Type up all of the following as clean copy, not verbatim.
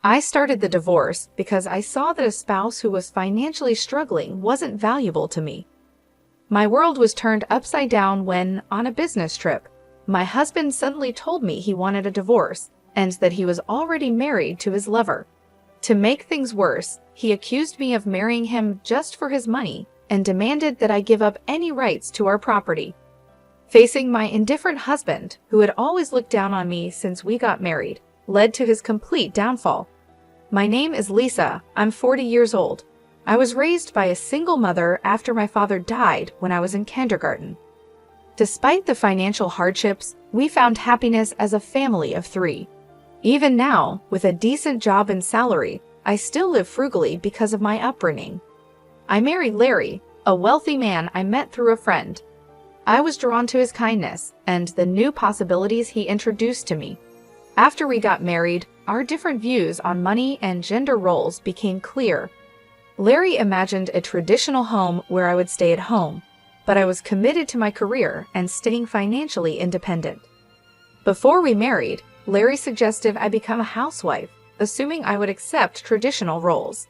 I started the divorce because I saw that a spouse who was financially struggling wasn't valuable to me. My world was turned upside down when, on a business trip, my husband suddenly told me he wanted a divorce and that he was already married to his lover. To make things worse, he accused me of marrying him just for his money and demanded that I give up any rights to our property. Facing my indifferent husband, who had always looked down on me since we got married, led to his complete downfall. My name is Lisa. I'm 40 years old. I was raised by a single mother after my father died when I was in kindergarten. Despite the financial hardships, we found happiness as a family of 3. Even now, with a decent job and salary, I still live frugally because of my upbringing. I married Larry, a wealthy man I met through a friend. I was drawn to his kindness and the new possibilities he introduced to me. After we got married, our different views on money and gender roles became clear. Larry imagined a traditional home where I would stay at home, but I was committed to my career and staying financially independent. Before we married, Larry suggested I become a housewife, assuming I would accept traditional roles.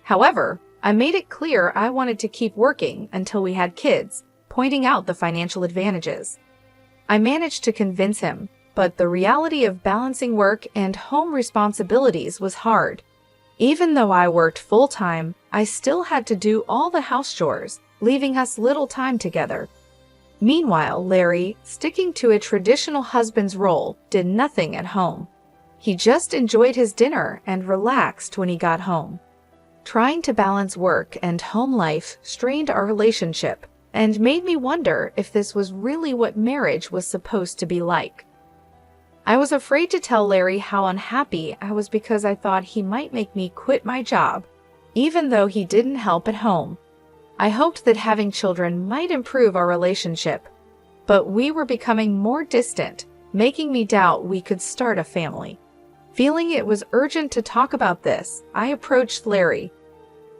However, I made it clear I wanted to keep working until we had kids, pointing out the financial advantages. I managed to convince him, but the reality of balancing work and home responsibilities was hard. Even though I worked full-time, I still had to do all the house chores, leaving us little time together. Meanwhile, Larry, sticking to a traditional husband's role, did nothing at home. He just enjoyed his dinner and relaxed when he got home. Trying to balance work and home life strained our relationship and made me wonder if this was really what marriage was supposed to be like. I was afraid to tell Larry how unhappy I was because I thought he might make me quit my job, even though he didn't help at home. I hoped that having children might improve our relationship, but we were becoming more distant, making me doubt we could start a family. Feeling it was urgent to talk about this, I approached Larry.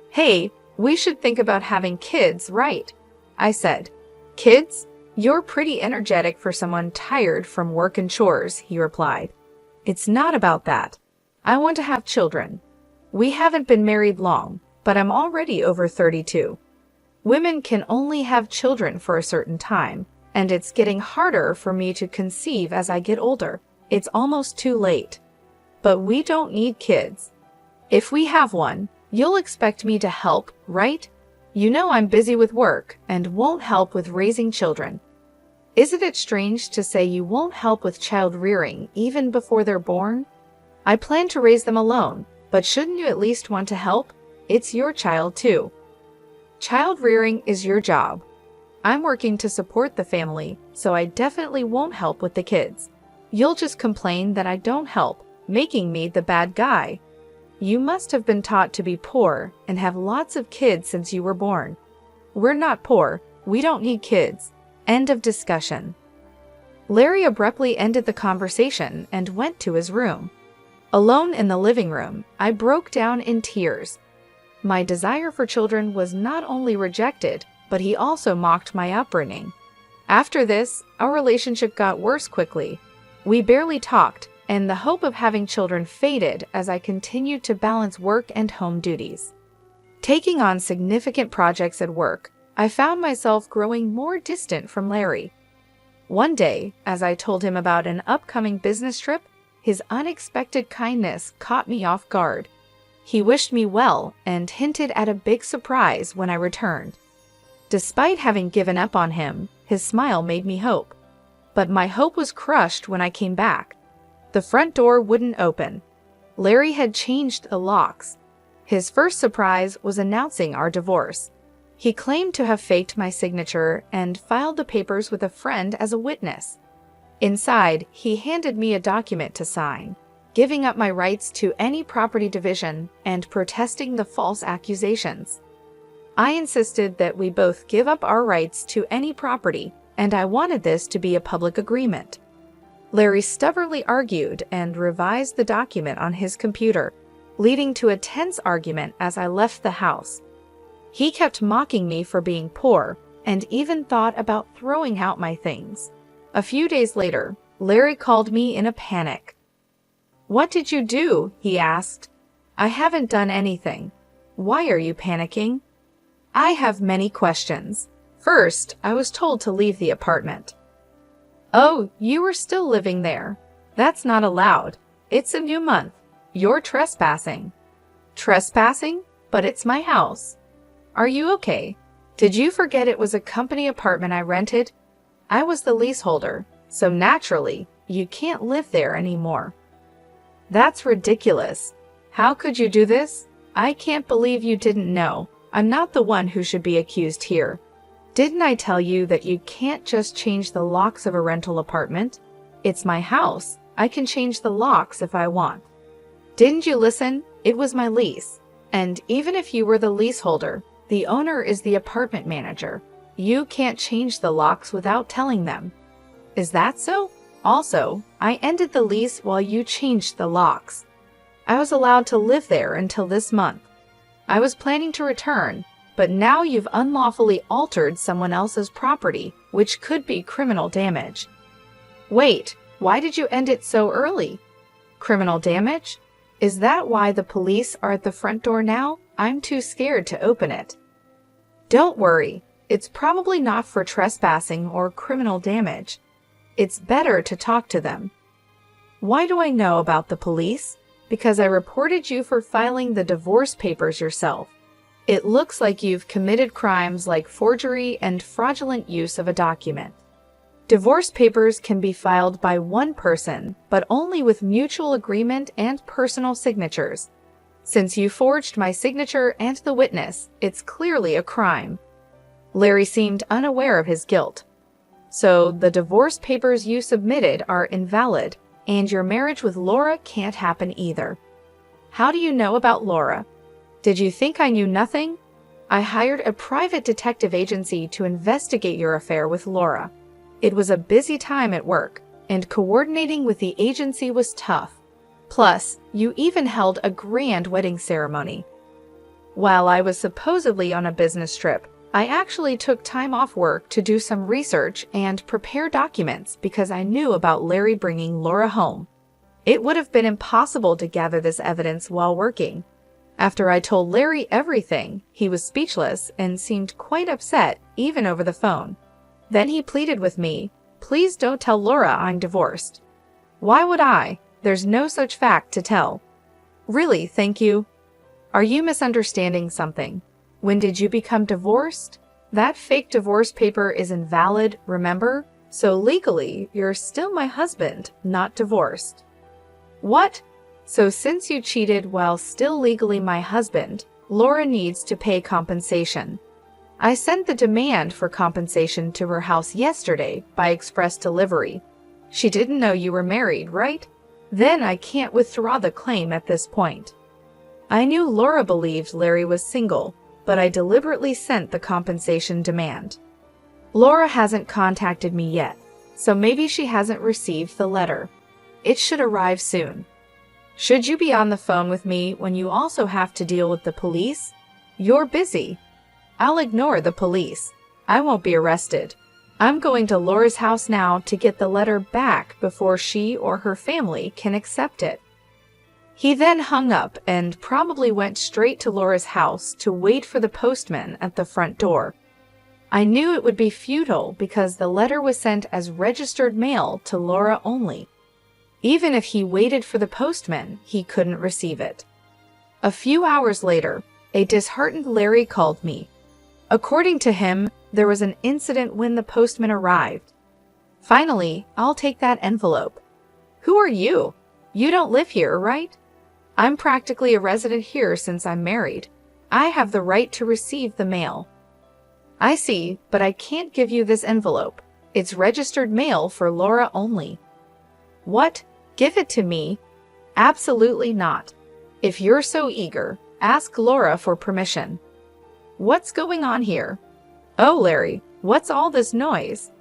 "Hey, we should think about having kids, right?" I said. "Kids? You're pretty energetic for someone tired from work and chores," he replied. "It's not about that. I want to have children. We haven't been married long, but I'm already over 32. Women can only have children for a certain time, and it's getting harder for me to conceive as I get older. It's almost too late. But we don't need kids. If we have one, you'll expect me to help, right? You know I'm busy with work and won't help with raising children. Isn't it strange to say you won't help with child rearing even before they're born? I plan to raise them alone, but shouldn't you at least want to help? It's your child too. Child rearing is your job. I'm working to support the family, so I definitely won't help with the kids. You'll just complain that I don't help, making me the bad guy. You must have been taught to be poor and have lots of kids since you were born. We're not poor. We don't need kids. End of discussion." Larry abruptly ended the conversation and went to his room. Alone in the living room, I broke down in tears. My desire for children was not only rejected, but he also mocked my upbringing. After this, our relationship got worse quickly. We barely talked, and the hope of having children faded as I continued to balance work and home duties. Taking on significant projects at work, I found myself growing more distant from Larry. One day, as I told him about an upcoming business trip, his unexpected kindness caught me off guard. He wished me well and hinted at a big surprise when I returned. Despite having given up on him, his smile made me hope. But my hope was crushed when I came back. The front door wouldn't open. Larry had changed the locks. His first surprise was announcing our divorce. He claimed to have faked my signature and filed the papers with a friend as a witness. Inside, he handed me a document to sign, giving up my rights to any property division and protesting the false accusations. I insisted that we both give up our rights to any property, and I wanted this to be a public agreement. Larry stubbornly argued and revised the document on his computer, leading to a tense argument as I left the house. He kept mocking me for being poor and even thought about throwing out my things. A few days later, Larry called me in a panic. "What did you do?" he asked. I haven't done anything. Why are you panicking? I have many questions. First, I was told to leave the apartment. Oh, you were still living there. That's not allowed. It's a new month. You're trespassing. Trespassing? But it's my house. Are you okay? Did you forget it was a company apartment I rented? I was the leaseholder, so naturally, you can't live there anymore. That's ridiculous. How could you do this? I can't believe you didn't know. I'm not the one who should be accused here. Didn't I tell you that you can't just change the locks of a rental apartment? It's my house. I can change the locks if I want. Didn't you listen? It was my lease. And even if you were the leaseholder, the owner is the apartment manager. You can't change the locks without telling them. Is that so? Also, I ended the lease while you changed the locks. I was allowed to live there until this month. I was planning to return, but now you've unlawfully altered someone else's property, which could be criminal damage. Wait, why did you end it so early? Criminal damage? Is that why the police are at the front door now? I'm too scared to open it. Don't worry, it's probably not for trespassing or criminal damage. It's better to talk to them. Why do I know about the police? Because I reported you for filing the divorce papers yourself. It looks like you've committed crimes like forgery and fraudulent use of a document. Divorce papers can be filed by one person, but only with mutual agreement and personal signatures. Since you forged my signature and the witness, it's clearly a crime. Larry seemed unaware of his guilt. So the divorce papers you submitted are invalid, and your marriage with Laura can't happen either. How do you know about Laura? Did you think I knew nothing? I hired a private detective agency to investigate your affair with Laura. It was a busy time at work, and coordinating with the agency was tough. Plus, you even held a grand wedding ceremony. While I was supposedly on a business trip, I actually took time off work to do some research and prepare documents because I knew about Larry bringing Laura home. It would have been impossible to gather this evidence while working. After I told Larry everything, he was speechless and seemed quite upset, even over the phone. Then he pleaded with me, "Please don't tell Laura I'm divorced." Why would I? There's no such fact to tell. Really, thank you. Are you misunderstanding something? When did you become divorced? That fake divorce paper is invalid, remember? So legally, you're still my husband, not divorced. What? So since you cheated while still legally my husband, Laura needs to pay compensation. I sent the demand for compensation to her house yesterday by express delivery. She didn't know you were married, right? Then I can't withdraw the claim at this point. I knew Laura believed Larry was single, but I deliberately sent the compensation demand. Laura hasn't contacted me yet, so maybe she hasn't received the letter. It should arrive soon. Should you be on the phone with me when you also have to deal with the police? You're busy. I'll ignore the police. I won't be arrested. I'm going to Laura's house now to get the letter back before she or her family can accept it. He then hung up and probably went straight to Laura's house to wait for the postman at the front door. I knew it would be futile because the letter was sent as registered mail to Laura only. Even if he waited for the postman, he couldn't receive it. A few hours later, a disheartened Larry called me. According to him, there was an incident when the postman arrived. Finally, I'll take that envelope. Who are you? You don't live here, right? I'm practically a resident here since I'm married. I have the right to receive the mail. I see, but I can't give you this envelope. It's registered mail for Laura only. What? Give it to me? Absolutely not. If you're so eager, ask Laura for permission. What's going on here? Oh, Larry, what's all this noise?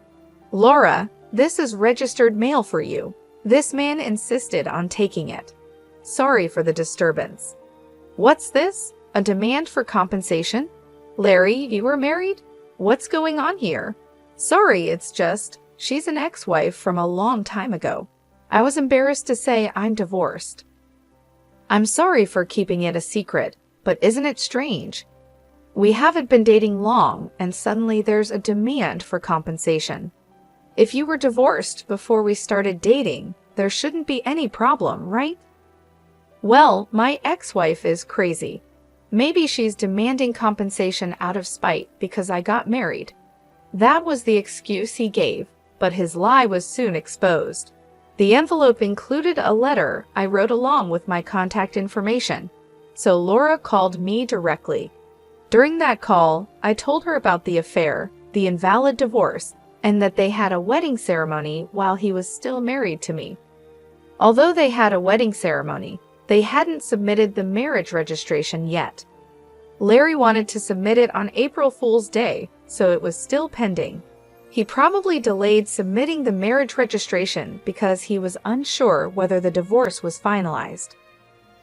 Laura, this is registered mail for you. This man insisted on taking it. Sorry for the disturbance. What's this? A demand for compensation? Larry, you were married? What's going on here? Sorry, it's just, she's an ex-wife from a long time ago. I was embarrassed to say I'm divorced. I'm sorry for keeping it a secret, but isn't it strange? We haven't been dating long, and suddenly there's a demand for compensation. If you were divorced before we started dating, there shouldn't be any problem, right? Well, my ex-wife is crazy. Maybe she's demanding compensation out of spite because I got married. That was the excuse he gave, but his lie was soon exposed. The envelope included a letter I wrote along with my contact information, so Laura called me directly. During that call, I told her about the affair, the invalid divorce, and that they had a wedding ceremony while he was still married to me. Although they had a wedding ceremony, they hadn't submitted the marriage registration yet. Larry wanted to submit it on April Fool's Day, so it was still pending. He probably delayed submitting the marriage registration because he was unsure whether the divorce was finalized.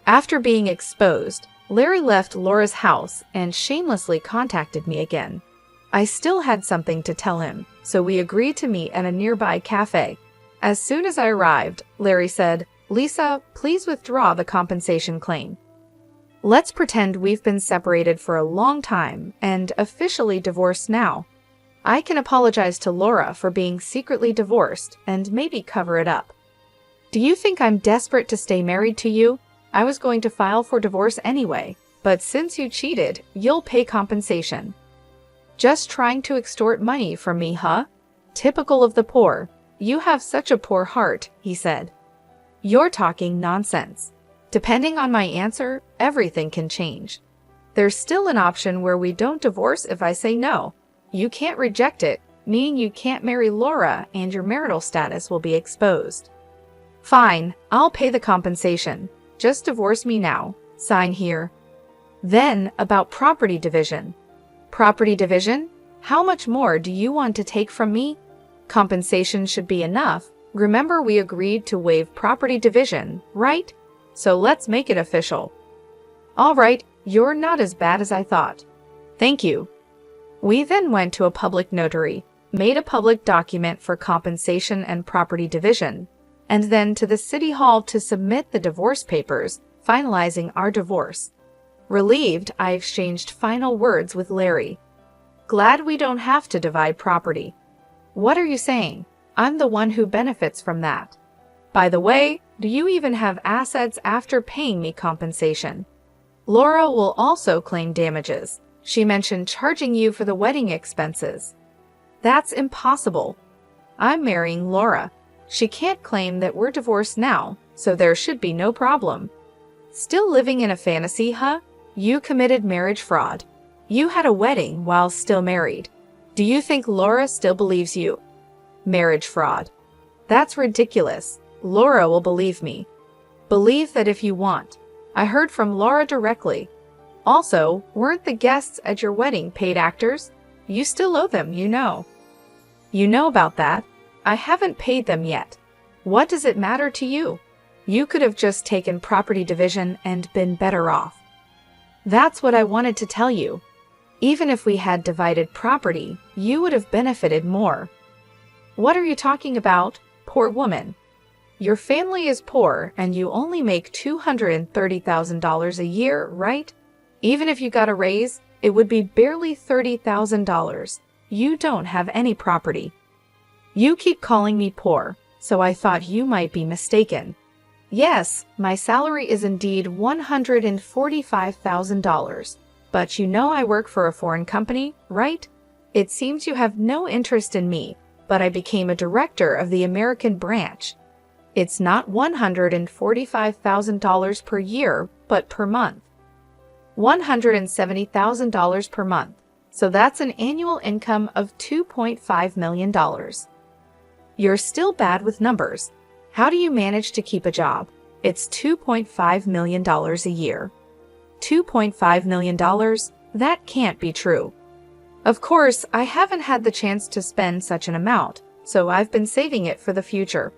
After being exposed, Larry left Laura's house and shamelessly contacted me again. I still had something to tell him, so we agreed to meet at a nearby cafe. As soon as I arrived, Larry said, "Lisa, please withdraw the compensation claim. Let's pretend we've been separated for a long time and officially divorced now. I can apologize to Laura for being secretly divorced and maybe cover it up. Do you think I'm desperate to stay married to you? I was going to file for divorce anyway, but since you cheated, you'll pay compensation. Just trying to extort money from me, huh? Typical of the poor. You have such a poor heart," he said. "You're talking nonsense. Depending on my answer, everything can change. There's still an option where we don't divorce if I say no. You can't reject it, meaning you can't marry Laura and your marital status will be exposed. Fine, I'll pay the compensation. Just divorce me now. Sign here." Then, about property division. Property division? How much more do you want to take from me? Compensation should be enough. Remember, we agreed to waive property division, right? So let's make it official. All right, you're not as bad as I thought. Thank you. We then went to a public notary, made a public document for compensation and property division, and then to the city hall to submit the divorce papers, finalizing our divorce. Relieved, I exchanged final words with Larry. Glad we don't have to divide property. What are you saying? I'm the one who benefits from that. By the way, do you even have assets after paying me compensation? Laura will also claim damages. She mentioned charging you for the wedding expenses. That's impossible. I'm marrying Laura. She can't claim that we're divorced now, so there should be no problem. Still living in a fantasy, huh? You committed marriage fraud. You had a wedding while still married. Do you think Laura still believes you? Marriage fraud. That's ridiculous. Laura will believe me. Believe that if you want. I heard from Laura directly. Also, weren't the guests at your wedding paid actors? You still owe them, you know. You know about that. I haven't paid them yet. What does it matter to you? You could have just taken property division and been better off. That's what I wanted to tell you. Even if we had divided property, you would have benefited more. What are you talking about, poor woman? Your family is poor and you only make $230,000 a year, right? Even if you got a raise, it would be barely $30,000. You don't have any property. You keep calling me poor, so I thought you might be mistaken. Yes, my salary is indeed $145,000, but you know I work for a foreign company, right? It seems you have no interest in me, but I became a director of the American branch. It's not $145,000 per year, but per month. $170,000 per month, so that's an annual income of $2.5 million. You're still bad with numbers. How do you manage to keep a job? It's $2.5 million a year. $2.5 million? That can't be true. Of course, I haven't had the chance to spend such an amount, so I've been saving it for the future.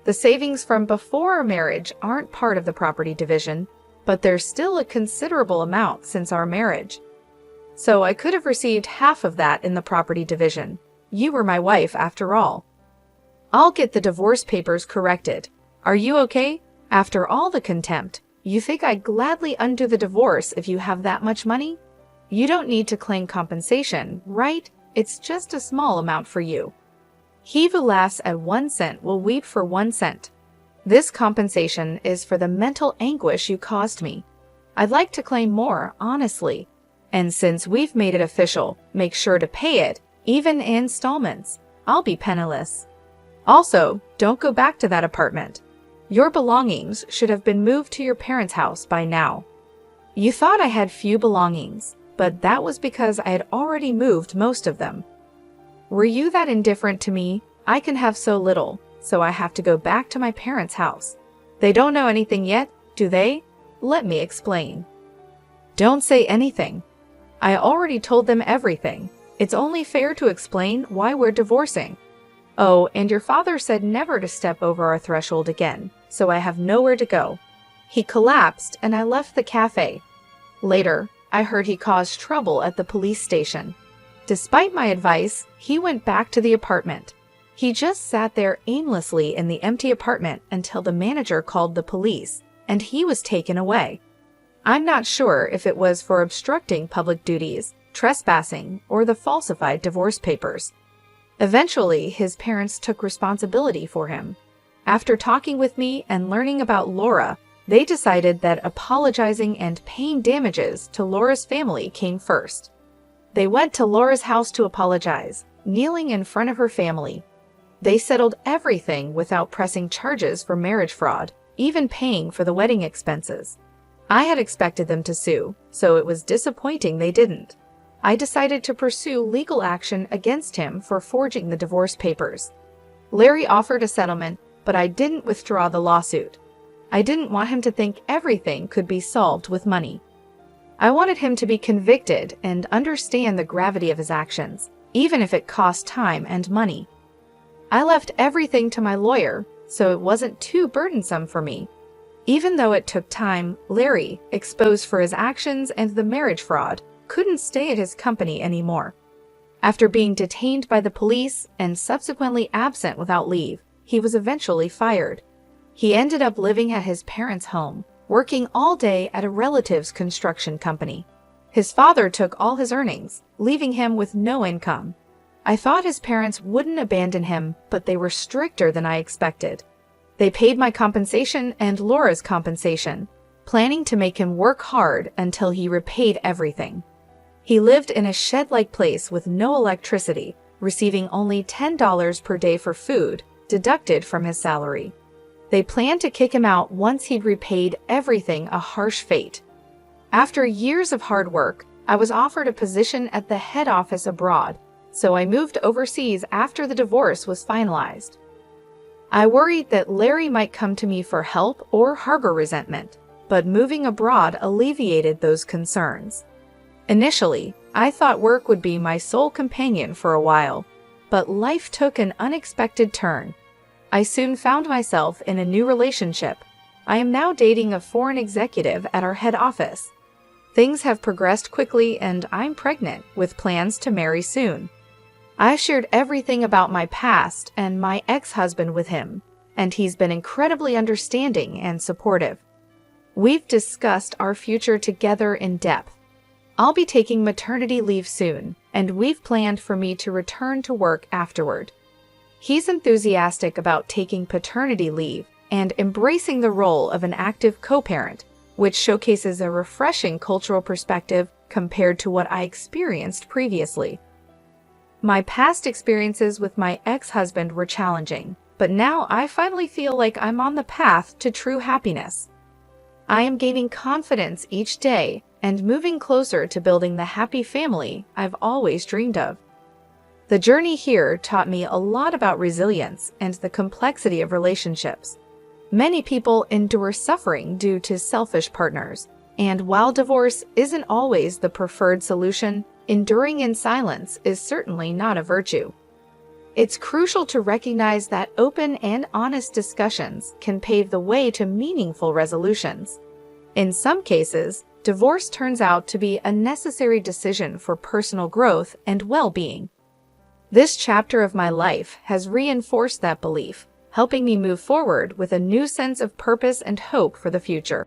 The savings from before our marriage aren't part of the property division, but there's still a considerable amount since our marriage. So I could have received half of that in the property division. You were my wife after all. I'll get the divorce papers corrected. Are you okay? After all the contempt, You think I'd gladly undo the divorce if you have that much money? You don't need to claim compensation, right? It's just a small amount for you. He who laughs at 1 cent will weep for 1 cent. This compensation is for the mental anguish you caused me. I'd like to claim more, honestly. And since we've made it official, make sure to pay it, even in installments. I'll be penniless. Also, don't go back to that apartment. Your belongings should have been moved to your parents' house by now. You thought I had few belongings, but that was because I had already moved most of them. Were you that indifferent to me? I can have so little, so I have to go back to my parents' house. They don't know anything yet, do they? Let me explain. Don't say anything. I already told them everything. It's only fair to explain why we're divorcing. Oh, and your father said never to step over our threshold again, so I have nowhere to go. He collapsed and I left the cafe. Later, I heard he caused trouble at the police station. Despite my advice, he went back to the apartment. He just sat there aimlessly in the empty apartment until the manager called the police, and he was taken away. I'm not sure if it was for obstructing public duties, trespassing, or the falsified divorce papers. Eventually, his parents took responsibility for him. After talking with me and learning about Laura, they decided that apologizing and paying damages to Laura's family came first. They went to Laura's house to apologize, kneeling in front of her family. They settled everything without pressing charges for marriage fraud, even paying for the wedding expenses. I had expected them to sue, so it was disappointing they didn't. I decided to pursue legal action against him for forging the divorce papers. Larry offered a settlement, but I didn't withdraw the lawsuit. I didn't want him to think everything could be solved with money. I wanted him to be convicted and understand the gravity of his actions, even if it cost time and money. I left everything to my lawyer, so it wasn't too burdensome for me. Even though it took time, Larry, exposed for his actions and the marriage fraud, couldn't stay at his company anymore. After being detained by the police and subsequently absent without leave, he was eventually fired. He ended up living at his parents' home, working all day at a relative's construction company. His father took all his earnings, leaving him with no income. I thought his parents wouldn't abandon him, but they were stricter than I expected. They paid my compensation and Laura's compensation, planning to make him work hard until he repaid everything. He lived in a shed-like place with no electricity, receiving only $10 per day for food, deducted from his salary. They planned to kick him out once he'd repaid everything, a harsh fate. After years of hard work, I was offered a position at the head office abroad, so I moved overseas after the divorce was finalized. I worried that Larry might come to me for help or harbor resentment, but moving abroad alleviated those concerns. Initially, I thought work would be my sole companion for a while, but life took an unexpected turn. I soon found myself in a new relationship. I am now dating a foreign executive at our head office. Things have progressed quickly and I'm pregnant with plans to marry soon. I shared everything about my past and my ex-husband with him, and he's been incredibly understanding and supportive. We've discussed our future together in depth. I'll be taking maternity leave soon, and we've planned for me to return to work afterward. He's enthusiastic about taking paternity leave and embracing the role of an active co-parent, which showcases a refreshing cultural perspective compared to what I experienced previously. My past experiences with my ex-husband were challenging, but now I finally feel like I'm on the path to true happiness. I am gaining confidence each day and moving closer to building the happy family I've always dreamed of. The journey here taught me a lot about resilience and the complexity of relationships. Many people endure suffering due to selfish partners, and while divorce isn't always the preferred solution, enduring in silence is certainly not a virtue. It's crucial to recognize that open and honest discussions can pave the way to meaningful resolutions. In some cases, divorce turns out to be a necessary decision for personal growth and well-being. This chapter of my life has reinforced that belief, helping me move forward with a new sense of purpose and hope for the future.